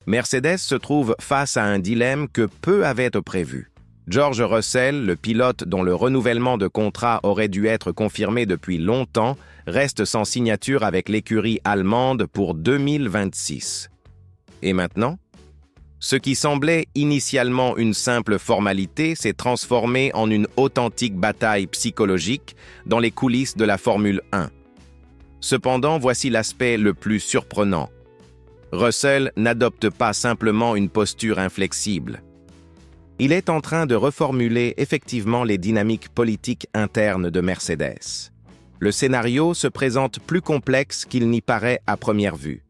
Mercedes se trouve face à un dilemme que peu avaient prévu. George Russell, le pilote dont le renouvellement de contrat aurait dû être confirmé depuis longtemps, reste sans signature avec l'écurie allemande pour 2026. Et maintenant? Ce qui semblait initialement une simple formalité s'est transformé en une authentique bataille psychologique dans les coulisses de la Formule 1. Cependant, voici l'aspect le plus surprenant. Russell n'adopte pas simplement une posture inflexible. Il est en train de reformuler effectivement les dynamiques politiques internes de Mercedes. Le scénario se présente plus complexe qu'il n'y paraît à première vue.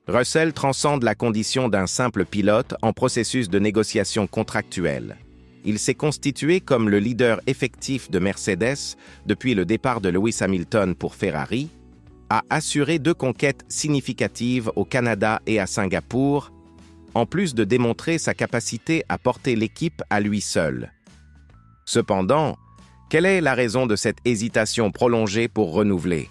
Russell transcende la condition d'un simple pilote en processus de négociation contractuelle. Il s'est constitué comme le leader effectif de Mercedes depuis le départ de Lewis Hamilton pour Ferrari, a assuré 2 conquêtes significatives au Canada et à Singapour, en plus de démontrer sa capacité à porter l'équipe à lui seul. Cependant, quelle est la raison de cette hésitation prolongée pour renouveler?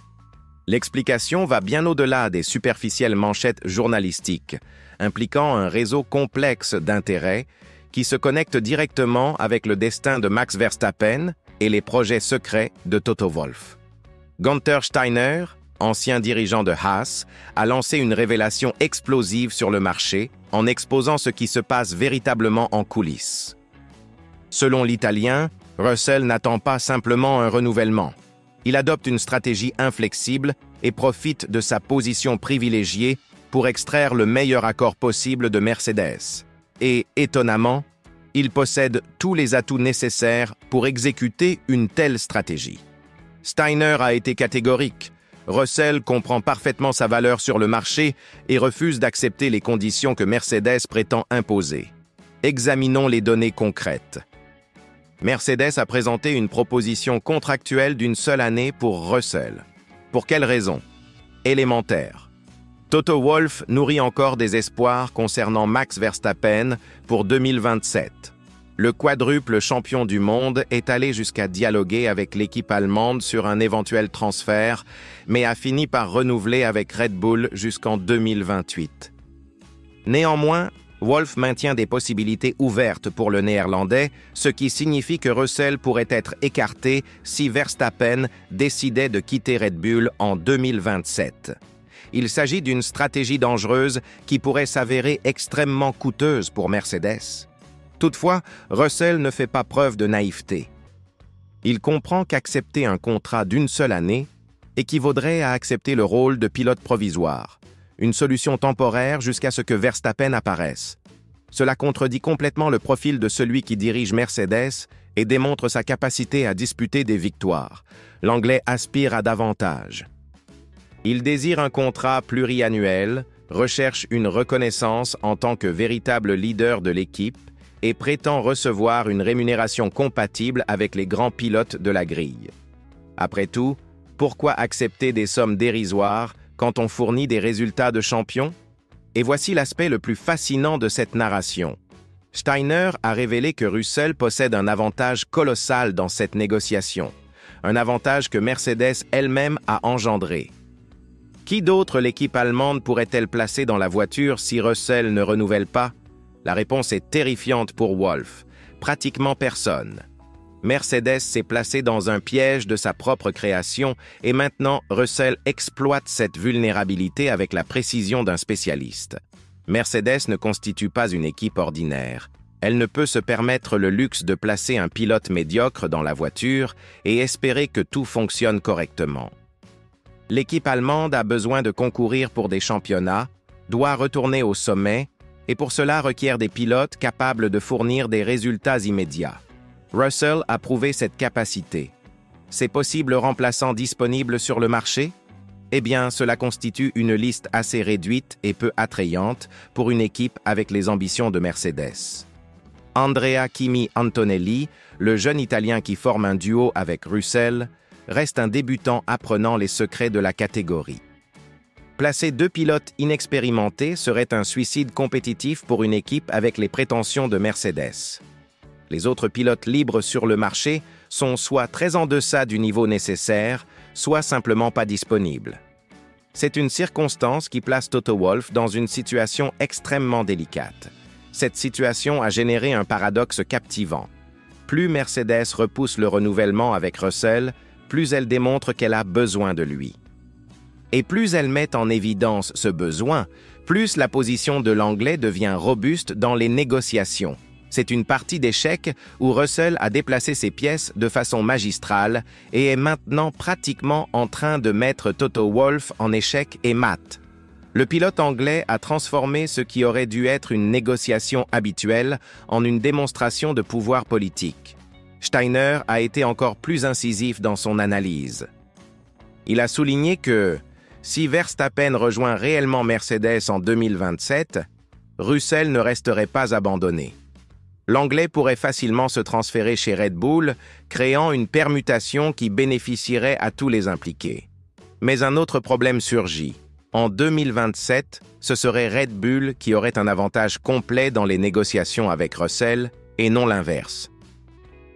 L'explication va bien au-delà des superficielles manchettes journalistiques, impliquant un réseau complexe d'intérêts qui se connecte directement avec le destin de Max Verstappen et les projets secrets de Toto Wolff. Günther Steiner, ancien dirigeant de Haas, a lancé une révélation explosive sur le marché en exposant ce qui se passe véritablement en coulisses. Selon l'Italien, Russell n'attend pas simplement un renouvellement. Il adopte une stratégie inflexible et profite de sa position privilégiée pour extraire le meilleur accord possible de Mercedes. Et, étonnamment, il possède tous les atouts nécessaires pour exécuter une telle stratégie. Steiner a été catégorique. Russell comprend parfaitement sa valeur sur le marché et refuse d'accepter les conditions que Mercedes prétend imposer. Examinons les données concrètes. Mercedes a présenté une proposition contractuelle d'une seule année pour Russell. Pour quelle raison? Élémentaire. Toto Wolff nourrit encore des espoirs concernant Max Verstappen pour 2027. Le quadruple champion du monde est allé jusqu'à dialoguer avec l'équipe allemande sur un éventuel transfert, mais a fini par renouveler avec Red Bull jusqu'en 2028. Néanmoins, Wolff maintient des possibilités ouvertes pour le Néerlandais, ce qui signifie que Russell pourrait être écarté si Verstappen décidait de quitter Red Bull en 2027. Il s'agit d'une stratégie dangereuse qui pourrait s'avérer extrêmement coûteuse pour Mercedes. Toutefois, Russell ne fait pas preuve de naïveté. Il comprend qu'accepter un contrat d'une seule année équivaudrait à accepter le rôle de pilote provisoire, une solution temporaire jusqu'à ce que Verstappen apparaisse. Cela contredit complètement le profil de celui qui dirige Mercedes et démontre sa capacité à disputer des victoires. L'Anglais aspire à davantage. Il désire un contrat pluriannuel, recherche une reconnaissance en tant que véritable leader de l'équipe et prétend recevoir une rémunération compatible avec les grands pilotes de la grille. Après tout, pourquoi accepter des sommes dérisoires quand on fournit des résultats de champion? Et voici l'aspect le plus fascinant de cette narration. Steiner a révélé que Russell possède un avantage colossal dans cette négociation, un avantage que Mercedes elle-même a engendré. Qui d'autre l'équipe allemande pourrait-elle placer dans la voiture si Russell ne renouvelle pas? La réponse est terrifiante pour Wolff. Pratiquement personne. Mercedes s'est placé dans un piège de sa propre création et maintenant Russell exploite cette vulnérabilité avec la précision d'un spécialiste. Mercedes ne constitue pas une équipe ordinaire. Elle ne peut se permettre le luxe de placer un pilote médiocre dans la voiture et espérer que tout fonctionne correctement. L'équipe allemande a besoin de concourir pour des championnats, doit retourner au sommet et pour cela requiert des pilotes capables de fournir des résultats immédiats. Russell a prouvé cette capacité. Ces possibles remplaçants disponibles sur le marché? Eh bien, cela constitue une liste assez réduite et peu attrayante pour une équipe avec les ambitions de Mercedes. Andrea Kimi Antonelli, le jeune Italien qui forme un duo avec Russell, reste un débutant apprenant les secrets de la catégorie. Placer 2 pilotes inexpérimentés serait un suicide compétitif pour une équipe avec les prétentions de Mercedes. Les autres pilotes libres sur le marché sont soit très en deçà du niveau nécessaire, soit simplement pas disponibles. C'est une circonstance qui place Toto Wolff dans une situation extrêmement délicate. Cette situation a généré un paradoxe captivant. Plus Mercedes repousse le renouvellement avec Russell, plus elle démontre qu'elle a besoin de lui. Et plus elle met en évidence ce besoin, plus la position de l'Anglais devient robuste dans les négociations. C'est une partie d'échec où Russell a déplacé ses pièces de façon magistrale et est maintenant pratiquement en train de mettre Toto Wolff en échec et mat. Le pilote anglais a transformé ce qui aurait dû être une négociation habituelle en une démonstration de pouvoir politique. Steiner a été encore plus incisif dans son analyse. Il a souligné que, si Verstappen rejoint réellement Mercedes en 2027, Russell ne resterait pas abandonné. L'Anglais pourrait facilement se transférer chez Red Bull, créant une permutation qui bénéficierait à tous les impliqués. Mais un autre problème surgit. En 2027, ce serait Red Bull qui aurait un avantage complet dans les négociations avec Russell, et non l'inverse.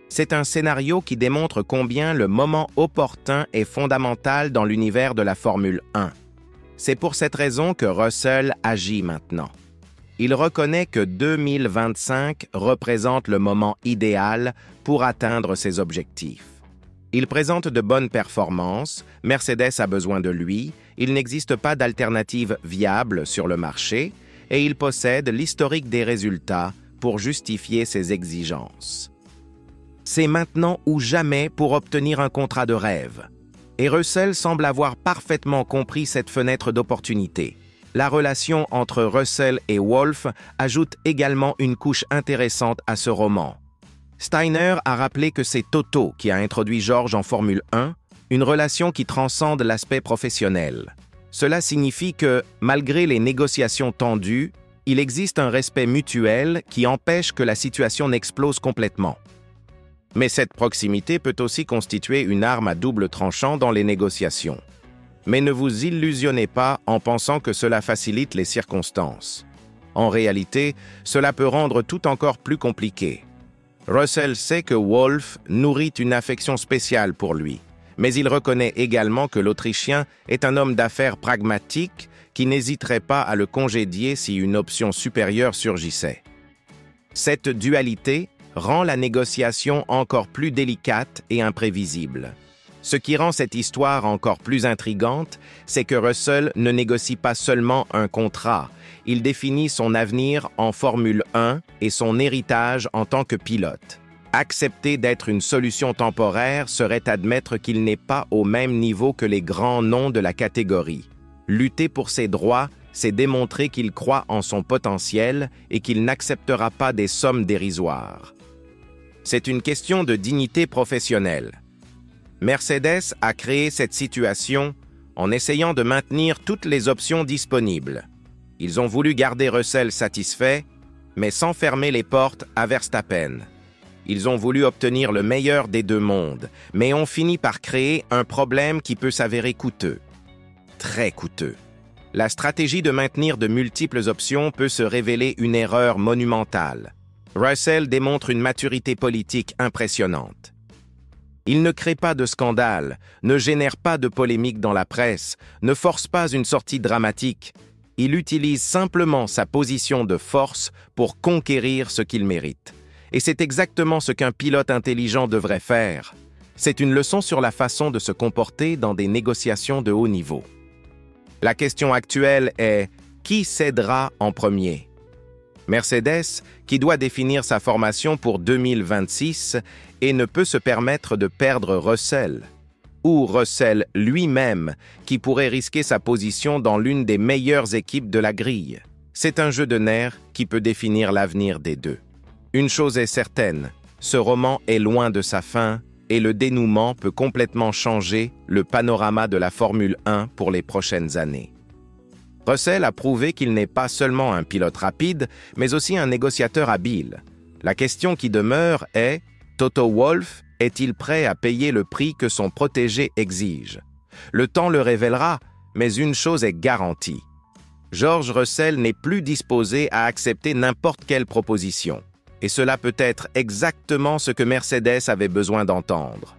C'est un scénario qui démontre combien le moment opportun est fondamental dans l'univers de la Formule 1. C'est pour cette raison que Russell agit maintenant. Il reconnaît que 2025 représente le moment idéal pour atteindre ses objectifs. Il présente de bonnes performances, Mercedes a besoin de lui, il n'existe pas d'alternative viable sur le marché et il possède l'historique des résultats pour justifier ses exigences. C'est maintenant ou jamais pour obtenir un contrat de rêve. Et Russell semble avoir parfaitement compris cette fenêtre d'opportunité. La relation entre Russell et Wolff ajoute également une couche intéressante à ce roman. Steiner a rappelé que c'est Toto qui a introduit George en Formule 1, une relation qui transcende l'aspect professionnel. Cela signifie que, malgré les négociations tendues, il existe un respect mutuel qui empêche que la situation n'explose complètement. Mais cette proximité peut aussi constituer une arme à double tranchant dans les négociations. Mais ne vous illusionnez pas en pensant que cela facilite les circonstances. En réalité, cela peut rendre tout encore plus compliqué. Russell sait que Wolff nourrit une affection spéciale pour lui, mais il reconnaît également que l'Autrichien est un homme d'affaires pragmatique qui n'hésiterait pas à le congédier si une option supérieure surgissait. Cette dualité rend la négociation encore plus délicate et imprévisible. Ce qui rend cette histoire encore plus intrigante, c'est que Russell ne négocie pas seulement un contrat, il définit son avenir en Formule 1 et son héritage en tant que pilote. Accepter d'être une solution temporaire serait admettre qu'il n'est pas au même niveau que les grands noms de la catégorie. Lutter pour ses droits, c'est démontrer qu'il croit en son potentiel et qu'il n'acceptera pas des sommes dérisoires. C'est une question de dignité professionnelle. Mercedes a créé cette situation en essayant de maintenir toutes les options disponibles. Ils ont voulu garder Russell satisfait, mais sans fermer les portes à Verstappen. Ils ont voulu obtenir le meilleur des deux mondes, mais ont fini par créer un problème qui peut s'avérer coûteux. Très coûteux. La stratégie de maintenir de multiples options peut se révéler une erreur monumentale. Russell démontre une maturité politique impressionnante. Il ne crée pas de scandale, ne génère pas de polémique dans la presse, ne force pas une sortie dramatique. Il utilise simplement sa position de force pour conquérir ce qu'il mérite. Et c'est exactement ce qu'un pilote intelligent devrait faire. C'est une leçon sur la façon de se comporter dans des négociations de haut niveau. La question actuelle est « qui cédera en premier ?» Mercedes, qui doit définir sa formation pour 2026 et ne peut se permettre de perdre Russell. Ou Russell lui-même, qui pourrait risquer sa position dans l'une des meilleures équipes de la grille. C'est un jeu de nerfs qui peut définir l'avenir des deux. Une chose est certaine, ce roman est loin de sa fin et le dénouement peut complètement changer le panorama de la Formule 1 pour les prochaines années. Russell a prouvé qu'il n'est pas seulement un pilote rapide, mais aussi un négociateur habile. La question qui demeure est, Toto Wolff est-il prêt à payer le prix que son protégé exige? Le temps le révélera, mais une chose est garantie. George Russell n'est plus disposé à accepter n'importe quelle proposition. Et cela peut être exactement ce que Mercedes avait besoin d'entendre.